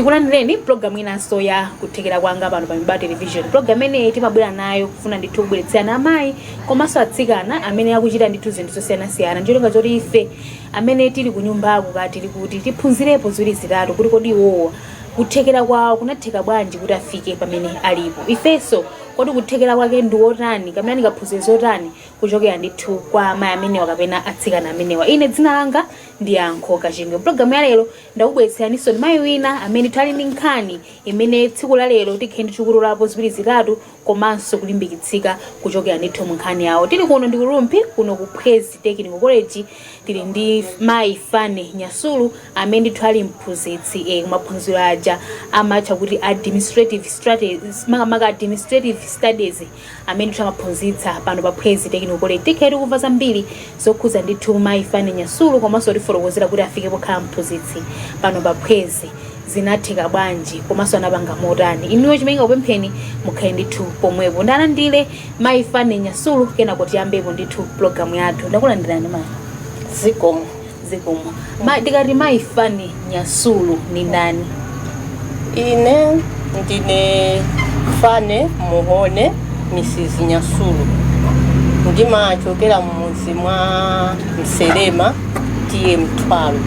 tikulandireni program inanso ya kuthekera kwanga pano pa Mibado Television. Program ineyi timabwera nayo kufuna ndithu kubweretsana amayi komanso atsikana amene akuchita ndithu zinthu zosiyanasiyana njolinga zoti ife amene tili ku nyumbako katili kuti tiphunzirepo ziwiri zitatu kuti kodi iwowa kuthekera kwawo kunatheka bwanji kuti afike pamene alipo. Ifenso kodi kuthekera kwake ndi otani kamene ndikaphunzire zotani kuchokera ndithu kwa amayi amenewa kapena atsikana amenewa. Ine dzina langa ndi Yankho Kachingwe. Program ya lero ndakubweretseraniso ndi mayi wina amene tali ndi nkhani imene tsiku la lero tikhe ndichukutulapo ziwiri zitatu komanso kulimbikitsika kuchokera ndithu mu nkhani yawo. Tili kuno ndi Kurumpi kuno ku Phwezi Technical College tili ndi mayi Fane Nyasulu amene ndithu ali mphunzitsi kumaphunziro aja amatcha kuti administrative strategies makamaka administrative studies amene ndithu amaphunzitsa pano pa Phwezi Technical College. Tikhe tikumva zambiri zokhuza ndithu mayi Fane Nyasulu komanso tifotokozera kuti afike pokhala mphunzitsi pano pa Phwezi zinatheka bwanji komanso anapanga motani. Iniwo chimene kupempheni mukhale ndithu pomwepo. Ndalandire mayi Fane Nyasulu kenako tiyambepo ndithu program yathu. Ndakulandirani mayi. Zikomo. Ndikati mayi Fane Nyasulu ni ndani? Ine ndine Fane Muhone Mrs. Nyasulu. Ndimachokera mumuzi mwa Mselema tiye Mtwalo.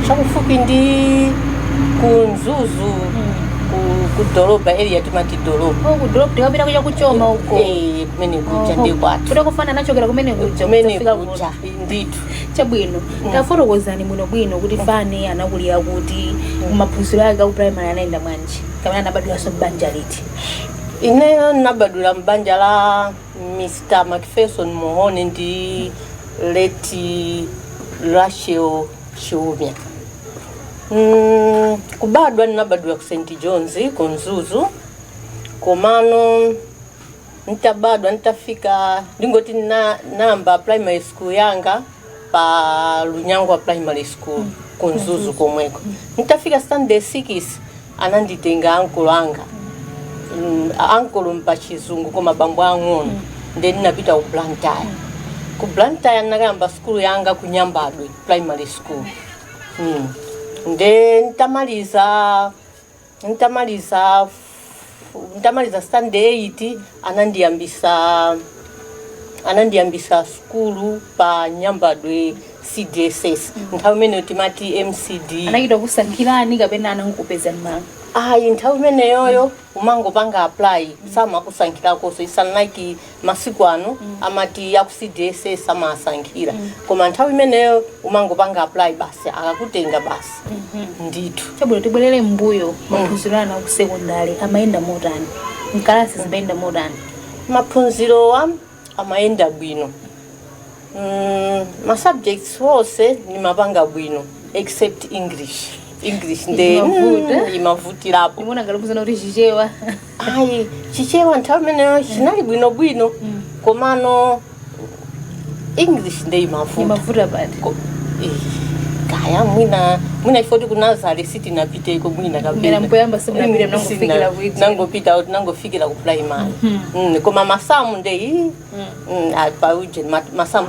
Chakufupi ndi kunzuzu ku doroba area timati doroba. Ku doroba tikapita kuja kuchoma huko. Kumene kuja ndi kwathu. Kuda kufana nachokera kumene kuja kufika kuja ndithu. Chabwino. Tafotokozani muno bwino kuti Fane anakulira kuti kumaphunziro ake ku primary anaenda bwanji. Kamene anabadwira so mbanja liti. Ine nabadwira mbanja la Mr. Macpherson Muhone ndi leti Rachel Chiumya. Kubadwa nabadwira ku St. John's ku Nzuzu. Komano nitabadwa nitafika ndingoti namba primary school yanga pa Lunyangwa Primary School ku Nzuzu komweko. Nitafika standard 6 ananditenga uncle anga. Uncle mpachizungu koma bambo ang'ono. Then napita ku Blantyre. Ku Blantyre nakamba school yanga ku Nyambadwe Primary School. Then nitamaliza standard 8 anandiambisa skulu pa Nyambadwe CDSS. Nthawi imene timati MCD. Anakita kusankhirani kapena anakupeza mama. Nthawi imene yoyo umangopanga apply sama kusankhirako so isanlike masiku ano amati ya ku CDSS amasankhira. Koma nthawi imene umangopanga apply basi akakutenga basi. Ndithu. Chabwino tibwerere mbuyo maphunziro ana ku secondary amaenda motani. Mkalasi zimaenda motani. Maphunziro amaenda bwino. Ma subjects wose ni mapanga bwino except English nde imavutirapo. Imona ngalokuza kuti chichewa. Chichewa nthawi imene chinali bwino komano English nde imavuta badi. Kaya mwina ifoti ku Nazareth city napiteko mwina kapena mpoyamba simunapita nangofikira kuti nangofikira ku primary. Koma masamu nde pa uje masamu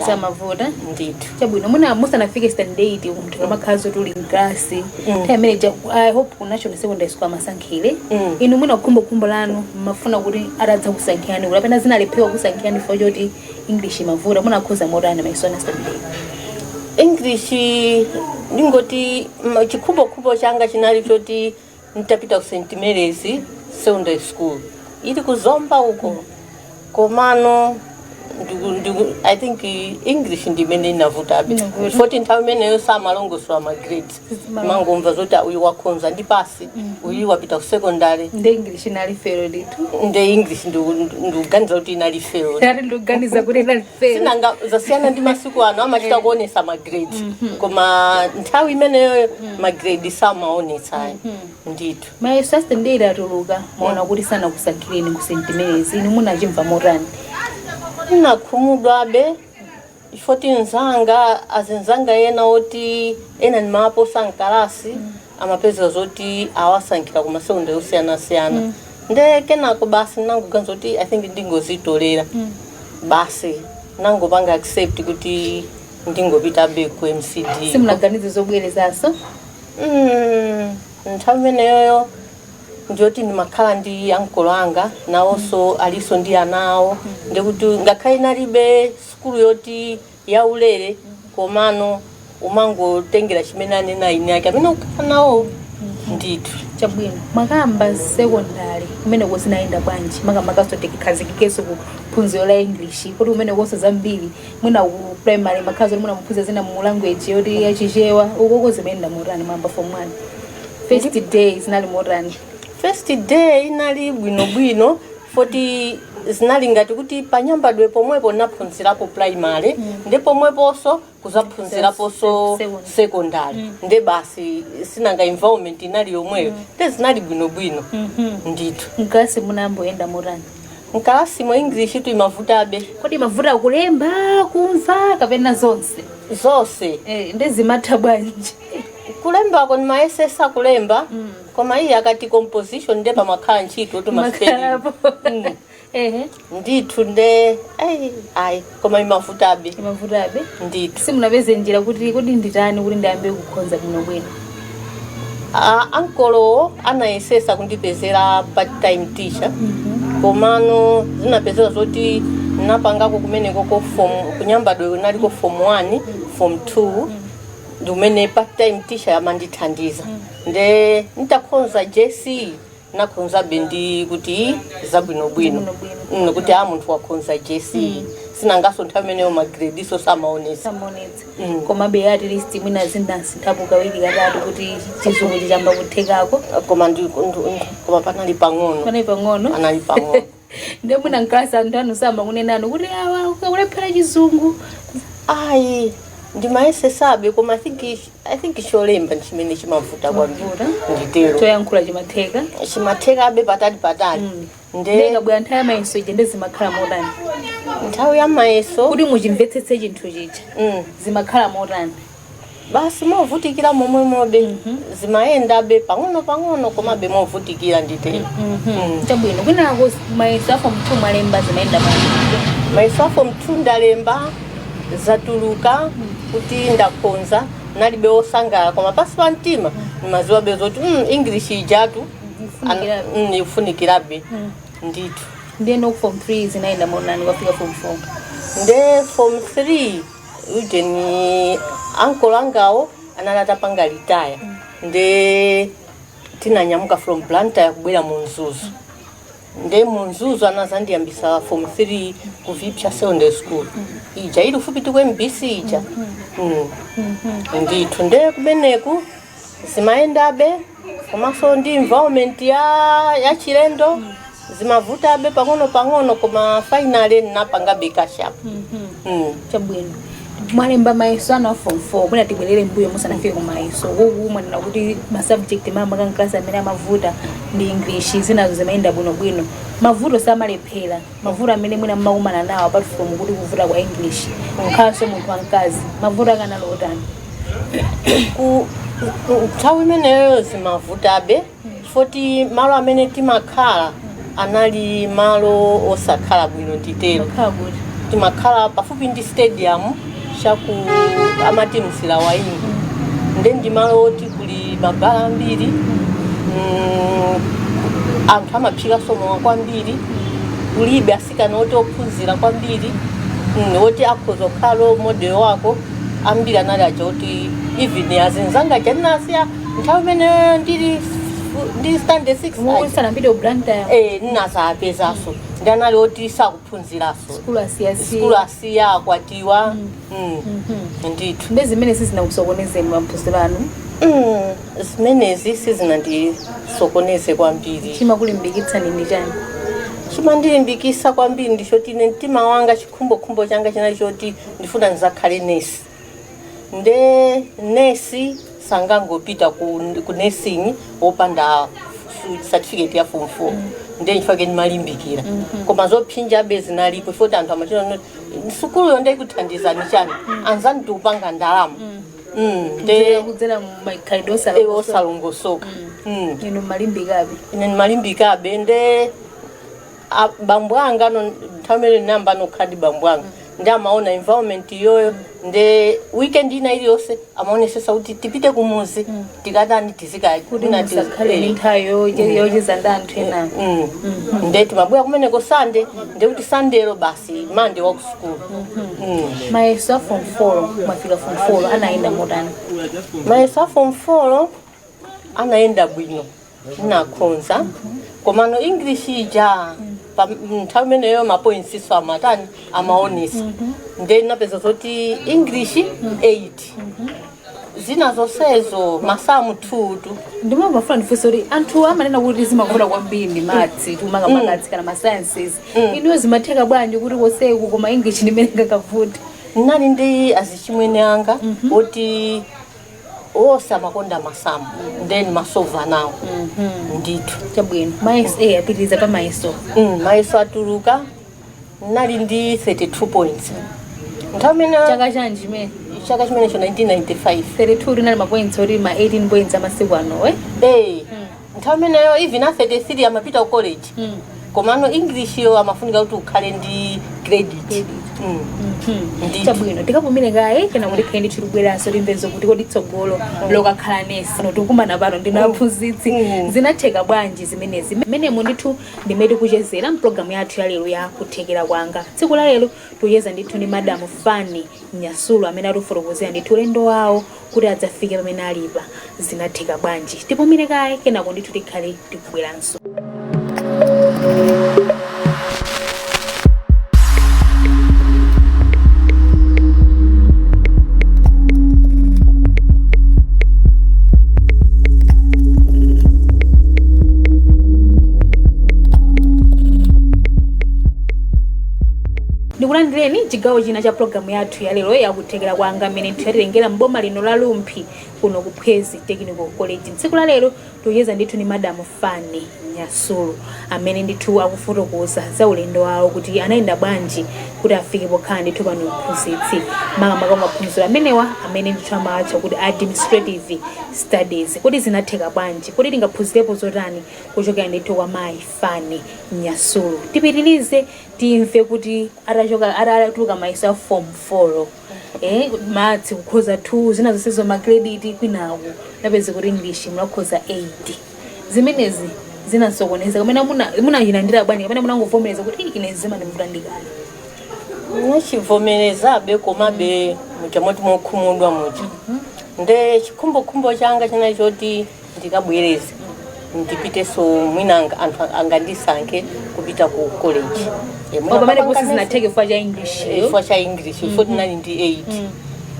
samavuta ndithu. Chabwino muna musanafike standard 8 umthu kamakhazo tuli class time manager I hope ku National Secondary School amasankhire. Inu mwina kukhumbo lanu mafuna kuti aradza kusankhirani kuti apena zinalephera kusankhirani for joti English imavuta muna khoza modern maisona standard 8. English ndingoti chikhubo changa chinali choti nitapita ku St. Mary's Secondary School ili kuzomba huko. Komano I think English ndimene inavuta bit. 14 nthawi imene yo samalongoswa ma grades. Mangomva zoti uyu wakhonza ndi pasi uyu wapita ku secondary nde English inali fail ditu. Nde English nduganiza kuti inali fail. Yari nduganiza kuti inali fail. Sinanga zasiyana ndi masiku ano amachita kuonesa ma grades. Koma nthawi imene ma grades samaonesa ndithu. Mayi standard atuluka maona kuti sana kusankhireni ku St. Mary's inu munachimva motani. Nakhumudwa be 14 zanga azenzanga yena oti ena ni mapo sankalasi amapeza zoti awasankhira kuma secondary osiyana nde kenako basi nangoganza kuti I think ndingozitolera basi nangopanga accept kuti ndingopita be ku MCD. Simunaganize zobwerezaso? nthawi imeneyoyo ndiyoti ndimakhala ndi ankolo anga nawonso aliso ndi anawo ndikuti ngakhale inalibe sukulu yoti yaulere komano umangotengera chimene anena ine ake amene ukhala nawo ndithu. Chabwino makamba secondary kumene kozinaenda bwanji makamba kasotekikhazikikenso kuphunziro la English kuti kumene koso zambiri mwina ku primary makhazo mwina muphunzira zina mu language yoti yachichewa ukoko zimeenda motani mamba form 1 first day zinali motani. First day inali bwinobwino foti zinali ngati kuti panyambadwe pomwepo naphunzirapo primary ndi pomweponso kuzaphunziraponso secondary ndi basi sinanga environment inali yomweyo ndi zinali bwinobwino ndithu. Mklasi munamboenda motani? Mkalasi mu English tu imavutabe. Kodi mavuta kulemba kumva kapena zonse? Zonse. Ndi zimatha bwanji? Kulemba kwa maesesa kulemba koma iyi akati composition ndi pamakhala ntchito to maspelling ndithu nde ai koma imavutabe ndithu. Simunapeze njira kuti kodi nditani kuti ndiyambe kukhonza bwinobwino? Ankolo anayesesa kundipezera part time teacher komano zinapezera zoti napangako kumeneko ko form kunyambadwe naliko form 1 form 2 ndumene part time teacher amandithandiza nde nitakhonza JC nakhonza bendi kuti zabwinobwino kuti munthu wakhonza JC sinangaso nthawi imeneyo magrade so samaonesa koma be at least mwina zindansi nthapo kawiri katatu kuti chizungu chichamba kuthekako koma panali pang'ono anali pang'ono nde mwina mklasi anthu anu samba kunenano kuti awa ukakulephera chizungu ayi ndimayesesabe koma I think cholemba chimene chimavuta kwambiri nditero toyankhula chimatheka abe patali ndeka bwa nthawi ya mayeso ije ndi zimakhala motani? Nthawi ya mayeso kuti muchimvetsetse chinthu chicha zimakhala motani? Basi movutikira momwemobe zimayendabe pang'ono koma be movutikira nditero. Chabwino kwinako mayeso afo mtu mwalemba zimayenda bwanji? Mayeso afo mtu ndalemba zatuluka kuti ndakhonza nalibe osangala koma pasi pa mtima nimaziwa bezoti English ijatu ifunikirabe ndithu. Ndiye no form 3 zinaenda motani kwafika form 4? Nde form 3 ujeni ankolo angawo analata panga retire nde tinanyamuka from Blantyre kubwera mu Mzuzu nde mu Mzuzu anazandiyambisa form 3 ku Vipsha Secondary School ija ili ufupi tukwe MBC ija ndithu nde kubeneku zimayendabe komanso ndi environment ya chilendo zimavutabe pang'ono koma finally napanga bekashap. Chabwino mwalemba mayeso ana form 4 mwina tibwerere mbuyo musanafike ku mayeso kuku mwanena kuti ma subject mama kan class amene amavuta ndi English zinazo zimayenda bwinobwino mavuto samalephera mavuto amene mwina mmakumana nawo apart from kuti kuvuta kwa English nkhaso munthu wamkazi mavuto akana lotani? Nthawi imeneyo zimavutabe foti malo amene timakhala anali malo osakhala bwino nditero timakhala pafupi ndi stadium chaku amati Msila Waini nde ndi malo oti kuli mabala ambiri anthu amaphika somo kwambiri kulibe asikana oti ophunzira kwambiri oti akhoza kukhala model wako ambiri anali aja oti even azinzanga janasiya nthawi imeneyo ndi standard 6 muisana video Blantyre ninazapezaso ndanali oti sakuphunziraso school asiya akwatiwa ndithu nde zimene sizinakusokonezeni maphunziro anu? Zimenezi sizinandisokoneze kwambiri. Chimakulimbikitsani ndi chani? Chimandilimbikitsa kwambiri ndichoti mtima wanga chikhumbo changa chinali choti ndifuna ndizakhale nesi. Nde nesi sangangopita ku nursing opanda certificate ya form 4 nde nifake nimalimbikira koma zophinja bezi nalipo foti anthu amachona sukulu yonde ikuthandizani chani anzani tikupanga ndalama nde kudzera maikaidosa osalongosoka ino malimbikabe malimbikabe nde bambo anga no nthamele namba no khadi bambo anga ndi amaona environment iyoyo nde weekend ina iliyonse amaonesesa kuti tipite kumuzi tikatani kuti musakhale ni nthayo yocheza ndi anthu ena nde timabwera kumeneko Sunday nde kuti Sundaylo basi Monday wa ku school. Mayeso a form 4 mwafika form 4 anayenda motani? Mayeso a form 4 anayenda bwino nakhonza komano English ija nthawi imeneyo mapoints so amatani amaonesa nde napeza zoti English 8 zina zonsezo masamu 2 ndimo bafuna ndifunso kuti anthu amanena kuti zimavuta kwambiri maths tumanga maths kana ma sciences iniyo zimatheka bwanji kuti koseku koma English ndimene ngakavuta? nali ndi azichimwene anga oti osa makonda masamu then masova nawo ndithu chabwino. Mayeso apitiriza pa mayeso mayeso atuluka nali ndi 32 points nthawi chaka chanji mene chaka chimenecho 1995 32 linali mapoints oti ma 18 points amasiku ano nthawi imeneyo even a 33 amapita ku college komano English yo amafunika kuti ukhale ndi credit. Chabwino tikapumire kaye kana kuti khendi chirubweranso limvezo kuti kodi tsogolo lokakhala nesi notikumana pano ndinaphunzitsi zinatheka bwanji zimenezi menemo ndithu ndimene kuchezera mpulogalamu yathu ya lero ya kuthekera kwanga. Tsiku la lero tuyeza ndithu ni Madam Fanny Nyasulu amene atifotokozera ndithu ulendo wawo kuti adzafike pamene alipa zinatheka bwanji. Tipumire kaye kenako ndithu tikhale tikubweranso. Ndikulandireni chigawo china cha programu yathu ya lero yakuthekera kwanga amene tiyatilengera mboma lino la Lumphi kuno ku Phwezi Technical College. Tsiku la lero tuyeza ndithu ni Madam Fanny Nyasulu amene ndithu akufotokoza za ulendo wawo kuti anayenda bwanji kuti afike pokhala ndithu pano mphunzitsi makamaka maphunziro amenewa amene ndithu amawatcha kuti administrative studies. Kuti zinatheka bwanji kuti tingaphunzirepo zotani kuchokera ndithu kwa Mayi Fanny Nyasulu. Tipitilize timve kuti atatuluka mayeso a form 4 maths kukhoza 2 zina zonsezo ma credit kwinawo napeza kuti English mnakhoza 8 zimenezi zinasokoneza kamene munayilandira bwanji kamene munangovomereza kuti ine zimandivuta ndikali? Muchivomerezabe komabe muchamoti mokhumudwa mucha nde chikhumbokhumbo changa china choti ndikabwereze ndipiteso mwina anthu angandisankhe kupita ku college. Pamene posi zinatheke chifukwa cha English chifukwa cha English 49 ndi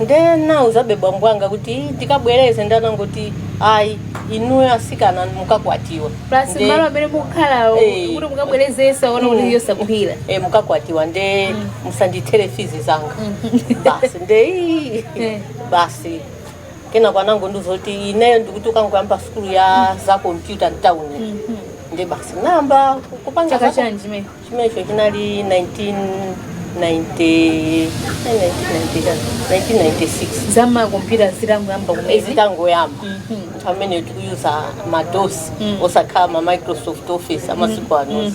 8 nde nauzabe bambo anga kuti ndikabwereze ndanangoti ayi inuyo asikana mukakwatiwa plus malo amene mukhala kuti mukabwerezesa ona kuti yosakuhira mukakwatiwa nde musandithere fees zanga basi nde basi kena kwanango nduzoti ineyo ndikuti ukanguyamba school ya za computer town nde basi namba kupanga chaka chanji me chimecho chinali 1996 zama computer zitangoyamba kumene zitangoyamba amene tikuyuza madosi osakhala ma Microsoft Office amasiku ano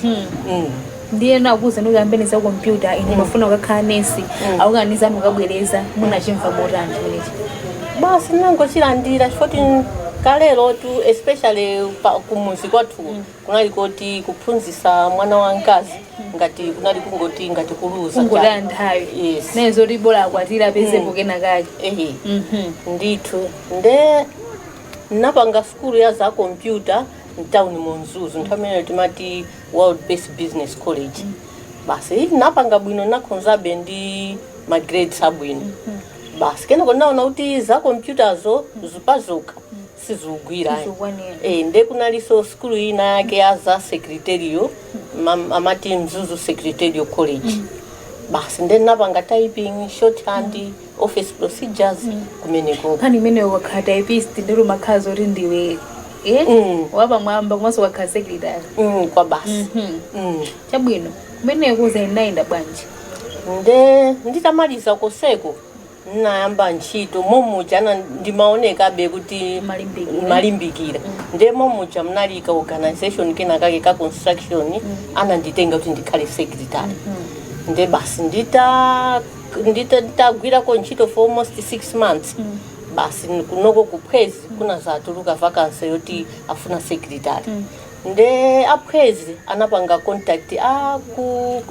ndiye nakuza nokuyambeni za computer ine mafuna ukakhala nesi awukaniza mukabwereza munachimva motani chimenechi? Basi nangochilandira chifoti kalero tu especially kumuzi kwathu kunali kuti kuphunzisa mwana wankazi ngati kunali kungoti ngati kuluza kungola nthawi. Yes. Nezo libola akwatira pezepo kena kake. Ndithu nde napanga school ya za computer mtown Monzuzu nthamene timati World Based Business College. Basi napanga bwino nakhonzabe ndi ma grades abwino. Basi kena konaona kuti za computerzo zipazuka sizugwira nde kunaliso school ina yake ya za secretarial amati Mzuzu Secretarial College. Basi nde napanga typing, shorthand, office procedures kumeneko. Pani mene wakha typist ndero makhazo oti ndiwe waba mwamba kumaso wakha secretary kwa basi. Chabwino kumene kuza inaenda bwanji nde nditamaliza koseko nayamba ntchito momuja ndimaoneka be kuti malimbikira nde momuja mnalika organization kena kake ka construction ananditenga kuti ndikhale secretary. nde basi nditagwira ntchito for almost 6 months basi kunoko kuphwezi kuna zatuluka vacancy yoti afuna secretary nde aphwezi anapanga contact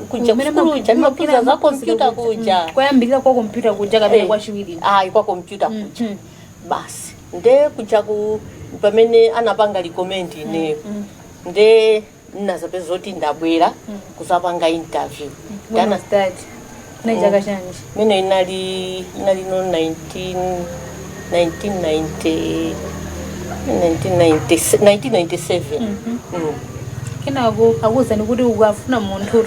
kuja kuja mapuza za computer kuja kwayambirira kwa computer kuja kapena kwa chiwiri kwa computer kuja basi nde kuja pamene anapanga recommend ine nde nazapeza zoti ndabwera kuzapanga interview dana start na chaka chanji mene inali no 1997 kenako akuza nikuti ukafuna munthu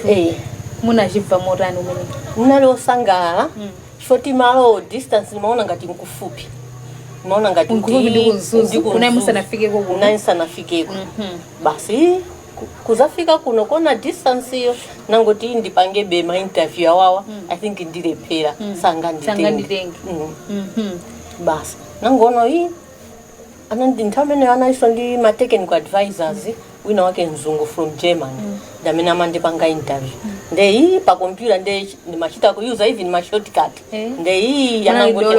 munachibva motani umene munalosangala chifoti malo distance nimaona ngati mkufupi nimaona ngati kuna musanafikeko kuna musanafikeko basi kuzafika kuno kona distance hiyo nangoti ndipange bema interview awawa I think ndilephera sanga nditenge basi nangono hii anandi nthamene anaiso ndi ma technical advisors wina wake mzungu from Germany ndamene amandipanga interview nde hii pa computer nde nimachita kuuza even ma shortcut nde hii yanangoti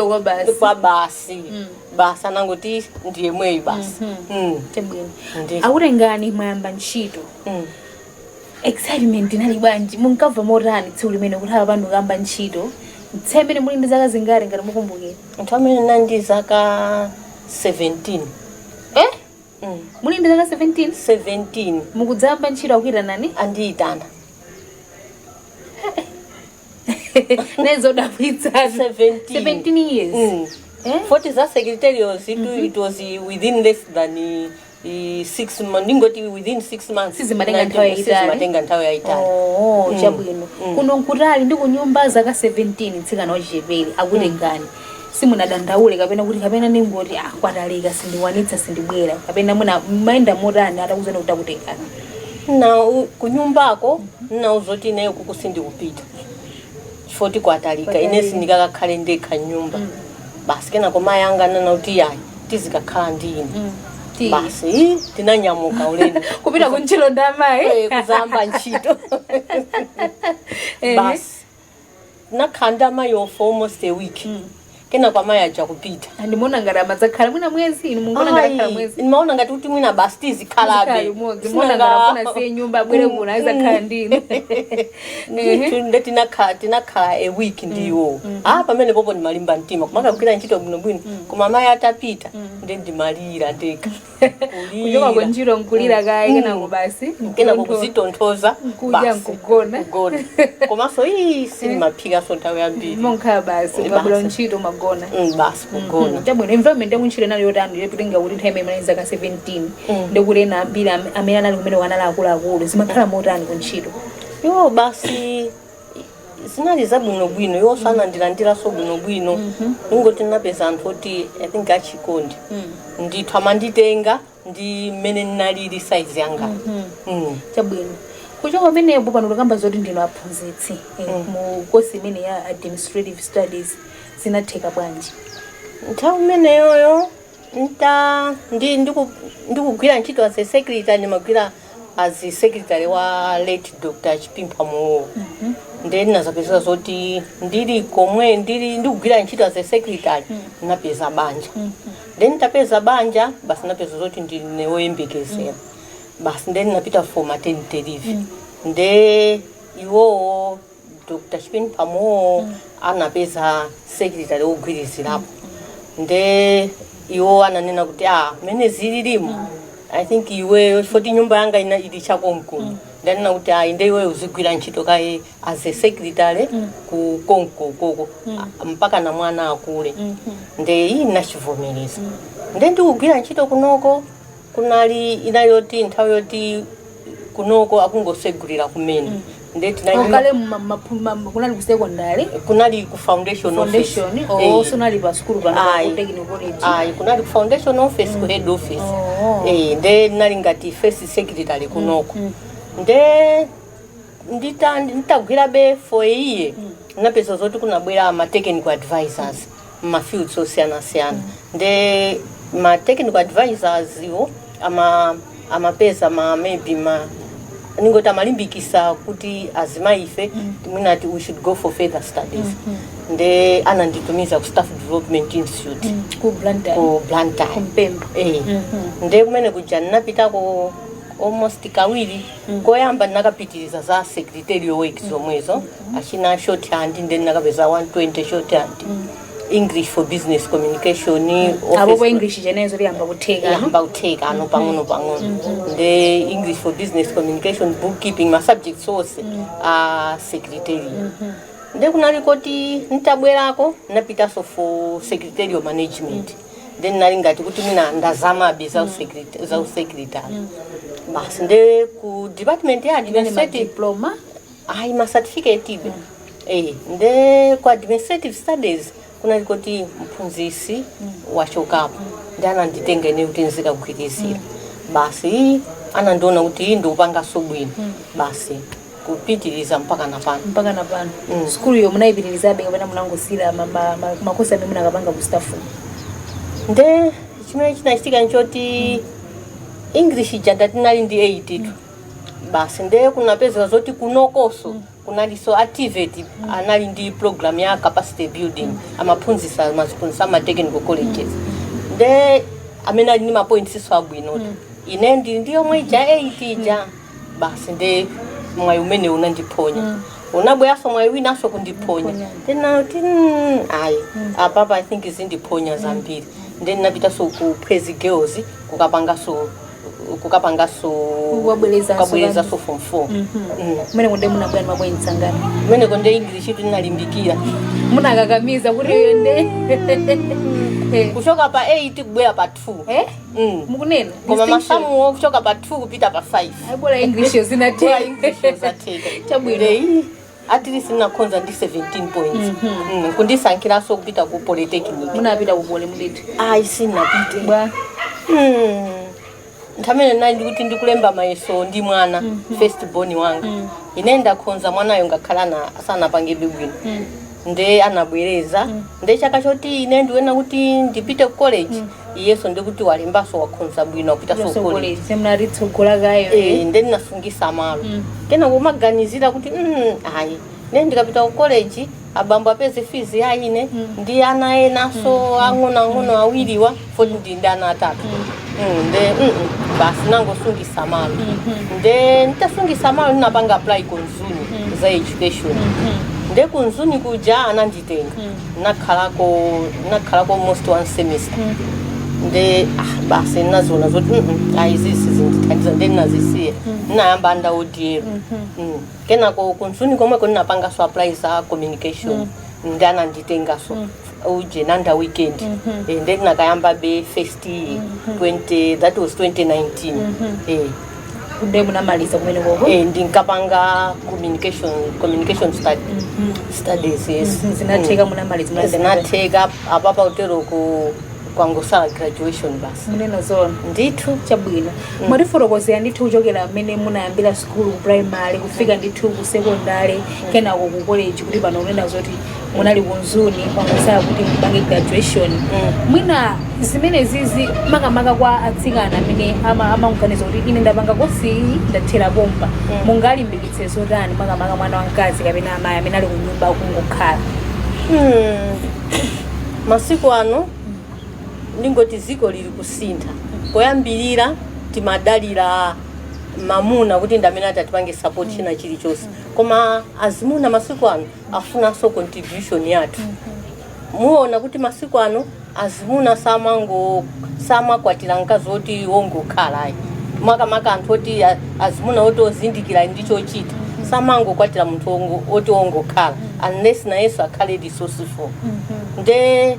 kwa basi basi anangoti ndiye mweyi basi tebwino aurengani mayamba ntchito excitement inali bwanji munkava motani tsiku limene kuti abantu kamba ntchito tsemene muli ndi zaka zingati ngati mukumbukira nthamene nandi zaka 17 muli ndi zaka 17 mukudzamba ntchito akuita nani andiyitana nezo dapitsa 17 years 40 za secretarials it was within less than 6 months ndingoti within 6 months sizimatenga nthawi yaitali chabwino kuno nkutali ndi kunyumba zaka 17 tsikana wachipere akutengani simunadandaule kapena kuti kapena ningoti kwataleka sindiwanitsa sindibwera kapena maenda motani atakuzana kuti akutengani na kunyumbako nauzoti nayo kukusindikupita chifoti kwatalika ine sindikakakhale ndekha nyumba basi kenako mayi anga nana kuti yayi tizikakhala ndine basi tinanyamuka ulendo kupita kuntchito ndamayi kuzamba ntchito basi nakhanda mayi for almost a week kena kwa maya aja kupita ndimona ngati amadzakhala mwina mwezi inu mungona ngati akhala mwezi nimaona ngati kuti mwina basi tizikhalabe ndimona ngati afuna siye nyumba abwere kuno azakhala ndine nde tinakhala a week ndiwo pamene popo ndimalimba mtima kumakagwira ntchito bwinobwino koma mayi atapita nde ndimalira ndekha kuchoka kwenjiro nkulira kaye kenako basi kenako kuzitonthoza kuja nkugona komanso silimaphika so nthawi yambiri monkhala basi ukabula ntchito magona basi kugona tabwino environment yakuntchito nayo yotani yetutenga kuti nthawi imene zaka 17 ndikulena ambiri amene anali kumene wanali akuluakulu zimakhala motani kuntchito yo basi zinali zabwinobwino yosana ndilandiranso bwinobwino ingoti napeza anthu oti I think achikondi ndithu amanditenga ndi mmene ndinalili size yanga chabwino kuchoka pamenepo pano tikamba zoti ndino aphunzitsi mu course imene ya administrative studies zinatheka bwanji nthawi imeneyoyo ndikugwira ntchito as a secretary ndimagwira as a secretary wa late Dr. Chipimpha Mowo then nazapeza zoti ndili komwe ndikugwira ntchito as a secretary napeza banja then tapeza banja basi napeza zoti ndine woyembekezera basi then napita for maternity leave nde iwo Dr. Chipimpha Mowo anapeza secretary wogwirizirapo nde iwo ananena kuti mene zililimo I think iwe foti nyumba yanga ili chako mkumu ndanena kuti inde iwe uzigwira ntchito kaye as a secretary ku konko koko mpaka na mwana akule nde iyi nachivomereza nde ndikugwira ntchito kunoko kunali inayoti nthawi yoti kunoko akungosegulira kumene nde tinali kunali ku secondary kunali ku foundation office sonali pa school pa technical college kunali ku foundation office ku head office nde nali ngati first secretary kunoko nde nditagwira be for a year napeza zoti kunabwera ma technical advisors ma fields osiyana nde ma technical advisors iwo amapeza maybe ningoti amalimbikisa kuti azimayi ife mwinati we should go for further studies nde ananditumiza ku Staff Development Institute ku Blantyre Mpemba nde kumene kuja ndinapitako almost kawiri koyamba ndinakapitiriza za secretarial work zomwezo achina shorthand nde ndinakapeza 120 shorthand English for business communication abo kwa English jenezo liyamba kutheka ano pang'ono nde English for business communication bookkeeping ma subjects ose secretary nde kunali kuti nitabwerako napitaso for secretarial management then nali ngati kuti mina ndazamabe za secretary basi nde ku department ya administrative diploma ma certificate nde ku administrative studies kunali kuti mphunzisi wachokapo ndi ananditenga ine kuti nzika kugwirizira basi anandiona kuti ndikupanga sobwino basi kupitiriza mpaka na pano skulu yo munayipitirizabe kapena munangosira makosi amene munakapanga ku staff nde chimene chinachitika nchoti English janda tinali ndi 8 basi nde kunapezeka zoti kunokoso kunaliso activate anali ndi program ya capacity building amaphunzisa ma technical colleges nde amene ali ni ma points so abwino ine ndiyo mweja 8 ja basi nde mwayi umene unandiphonya unabweyaso mwayi winaso kundiponya tena ayi apapa I think izindiphonya zambiri nde ndinapita so ku Praise Girls kukapangaso kwabweleza so form 4 mene konde munabwera mabwenzi ngani mene konde English tinalimbikira munakakamiza kuti yende kuchoka pa 8 kubwera pa 2 mukunena koma masamu kuchoka pa 2 kupita pa 5 ayibora English zinateka chabwino at least nakhonza ndi 17 points kundisankhiraso kupita ku polytechnic munapita ku pole muditi sinapite bwa ntamene nali ndikuti ndikulemba mayeso ndi mwana first born wanga ine ndakhonza mwanayo ngakhalana asanapangebe bwino nde anabwereza nde chaka choti ine ndiwena kuti ndipite ku college iyeso ndikuti walembaso wakhonza bwino kupitaso college seminary tsogola gayo nde ndinasungisa malo kena kumaganizira kuti ayi ne ndikapita ku college abambo apeze fees ya ine ndi ana enaso ang'ono awiriwa foti ndi ana atatu nde basi nangosungisa malo nde nitasungisa malo ninapanga apply kunzuni za education nde kunzuni kuja ananditenga nakhalako almost 1 semester nde basi nazona zoti ayizisi zindithandiza nde nazisiya nayamba ndaodiero kenako kunzuni komwe ninapanga so apply za communication nde ananditengaso uje nanda weekend nde nakayamba be first year that was 2019 nde munamaliza kumene koko ndinkapanga communication studies zinatheka munamaliza zinatheka apapa utero kwangosala graduation basi munena zona ndithu chabwino mwatifotokozera ndithu kuchokera amene munayambira school primary kufika ndithu ku secondary kenako ku college kuti pano unena zoti munali kunzuni kwangosala kuti mupange graduation mwina zimene zizi makamaka kwa atsikana amene amaganiza kuti ine ndapanga kosi ndathera bomba mungalimbikitse zotani makamaka mwana wamkazi kapena amayi amene ali kunyumba kungokhala masiku ano ndingoti ziko lili kusintha koyambirira timadalira mamuna kuti ndamene atatipange support china chilichonse koma azimuna masiku ano afunanso contribution yathu muona kuti masiku ano azimuna samakwatira mkazi oti wongokhala ayi makamaka anthu oti azimuna oti ozindikira ndichochita samangokwatira munthu oti wongokhala unless nayeso akhale resourceful nde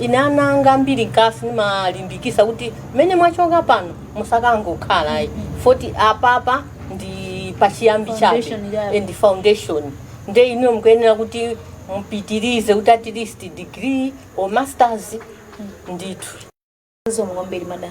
ine ananga ambiri nkasi nimalimbikisa kuti mene mwachoka pano musakangokhala ayi foti apapa ndi pachiyambi chape and foundation nde ine mukuyenera kuti mpitirize kuti at least degree or masters ndithu zomugomberi madam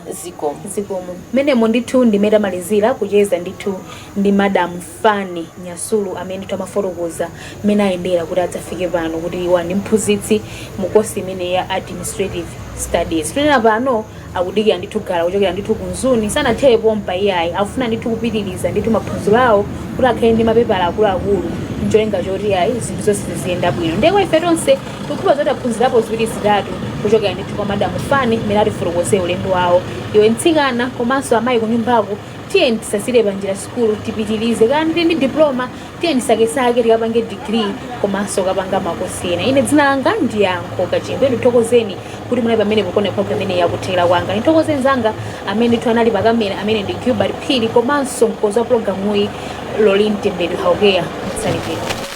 zikomo menemo ndithu ndimene amalizira kucheza ndithu ndi madam Fani Nyasulu amene ndithu amafotokoza mmene ayendera kuti adzafike pano kuti wandi mphunzitsi mu kosi imene ya administrative studies. Tunena pano akudikira ndithu gala kuchokera ndithu kunzuni sanathere pompa iyayi afuna ndithu kupitiriza ndithu maphunziro awo kuti akhale ndi mapepala akuluakulu ncholenga choti ayi zinthu zonse ziziyenda bwino. Ndekwa ife tonse tikupha zoti aphunzirapo ziwiri zitatu kuchokera ndithu kwa madam Fani mmene atifotokoze ulendo wawo. Iwe mtsikana komanso amayi kunyumbako tiye tisasire panjira sikulu tipitilize kandi ndi diploma tiye ndisakesake tikapange degree komanso kapanga makosi ena. Ine dzina langa ndi Yankho Kachimbe. Ndithokozeni kuti muli pamene mukone program imene yakuthera kwanga. Ndithokoze nzanga amene ndithu anali pakamera amene ndi Gilbert Phiri komanso mkonzi wa programu iyi Lolin Tembedwe Haugeya. Msalipeni.